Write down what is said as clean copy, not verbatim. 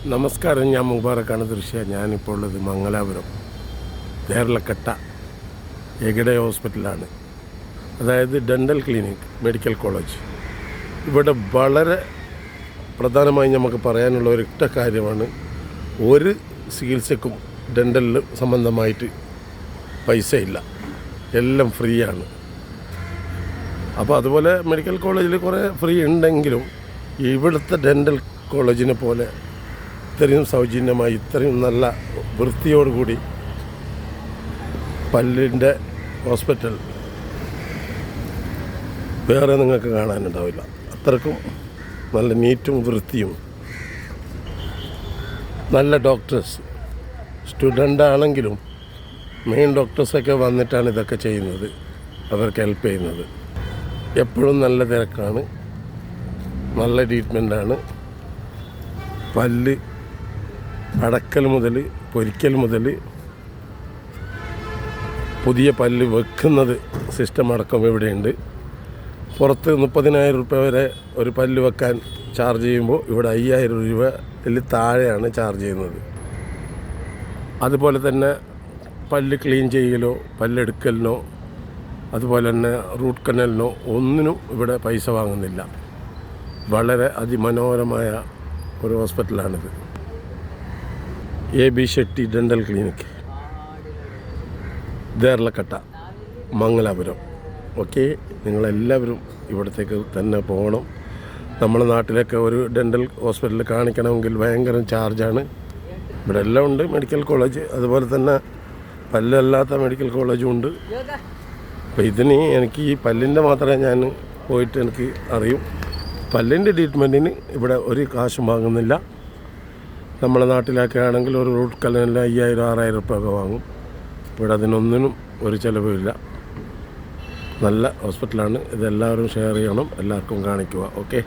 നമസ്കാരം, ഞാൻ മുബാറക്കാണ് ദൃശ്യ. ഞാനിപ്പോൾ ഉള്ളത് മംഗലാപുരം കേരളക്കട്ട എഗഡെ ഹോസ്പിറ്റലാണ്. അതായത് ഡെൻ്റൽ ക്ലിനിക് മെഡിക്കൽ കോളേജ്. ഇവിടെ വളരെ പ്രധാനമായി നമുക്ക് പറയാനുള്ള ഒരൊറ്റ കാര്യമാണ്, ഒരു ചികിത്സക്കും ഡെൻ്റലിൽ സംബന്ധമായിട്ട് പൈസ ഇല്ല, എല്ലാം ഫ്രീ ആണ്. അപ്പോൾ അതുപോലെ മെഡിക്കൽ കോളേജിൽ കുറേ ഫ്രീ ഉണ്ടെങ്കിലും ഇവിടുത്തെ ഡെൻ്റൽ കോളേജിനെ പോലെ ഇത്രയും സൗജന്യമായി, ഇത്രയും നല്ല വൃത്തിയോടുകൂടി പല്ലിൻ്റെ ഹോസ്പിറ്റൽ വേറെ നിങ്ങൾക്ക് കാണാനുണ്ടാവില്ല. അത്രക്കും നല്ല നീറ്റും വൃത്തിയും, നല്ല ഡോക്ടേഴ്സ്. സ്റ്റുഡൻ്റ് ആണെങ്കിലും മെയിൻ ഡോക്ടേഴ്സൊക്കെ വന്നിട്ടാണ് ഇതൊക്കെ ചെയ്യുന്നത്, അവർക്ക് ഹെൽപ്പ് ചെയ്യുന്നത്. എപ്പോഴും നല്ല തിരക്കാണ്, നല്ല ട്രീറ്റ്മെൻറ്റാണ്. പല്ല് അടക്കൽ മുതൽ പൊരിക്കൽ മുതൽ പുതിയ പല്ല് വെക്കുന്നത് സിസ്റ്റം അടക്കം ഇവിടെയുണ്ട്. പുറത്ത് 30,000 രൂപ വരെ ഒരു പല്ല് വെക്കാൻ ചാർജ് ചെയ്യുമ്പോൾ ഇവിടെ 5,000 രൂപയിൽ താഴെയാണ് ചാർജ് ചെയ്യുന്നത്. അതുപോലെ തന്നെ പല്ല് ക്ലീൻ ചെയ്യലോ പല്ലെടുക്കലിനോ അതുപോലെ തന്നെ റൂട്ട് കനാലിനോ ഒന്നിനും ഇവിടെ പൈസ വാങ്ങുന്നില്ല. വളരെ അതിമനോഹരമായ ഒരു ഹോസ്പിറ്റലാണിത്. AB Shetty dental clinic, Derlakatte, Mangalapuram. Okay, നിങ്ങളെല്ലാവരും ഇവിടത്തേക്ക് തന്നെ പോകണം. നമ്മുടെ നാട്ടിലൊക്കെ ഒരു ഡെൻ്റൽ ഹോസ്പിറ്റലിൽ കാണിക്കണമെങ്കിൽ ഭയങ്കര ചാർജാണ്. ഇവിടെ എല്ലാം ഉണ്ട്, മെഡിക്കൽ കോളേജ്, അതുപോലെ തന്നെ പല്ലല്ലാത്ത മെഡിക്കൽ കോളേജും ഉണ്ട്. അപ്പോൾ ഇതിന് എനിക്ക് ഈ പല്ലിൻ്റെ മാത്രമേ ഞാൻ പോയിട്ട് എനിക്ക് അറിയും. പല്ലിൻ്റെ ട്രീറ്റ്മെൻറ്റിന് ഇവിടെ ഒരു കാശും വാങ്ങുന്നില്ല. നമ്മളെ നാട്ടിലൊക്കെ ആണെങ്കിൽ ഒരു റൂട്ട് കനാലിന് 5,000-6,000 രൂപ ഒക്കെ വാങ്ങും. ഇവിടെ അതിനൊന്നിനും ഒരു ചിലവുമില്ല. നല്ല ഹോസ്പിറ്റലാണ്. ഇതെല്ലാവരും ഷെയർ ചെയ്യണം, എല്ലാവർക്കും കാണിക്കുക. ഓക്കെ.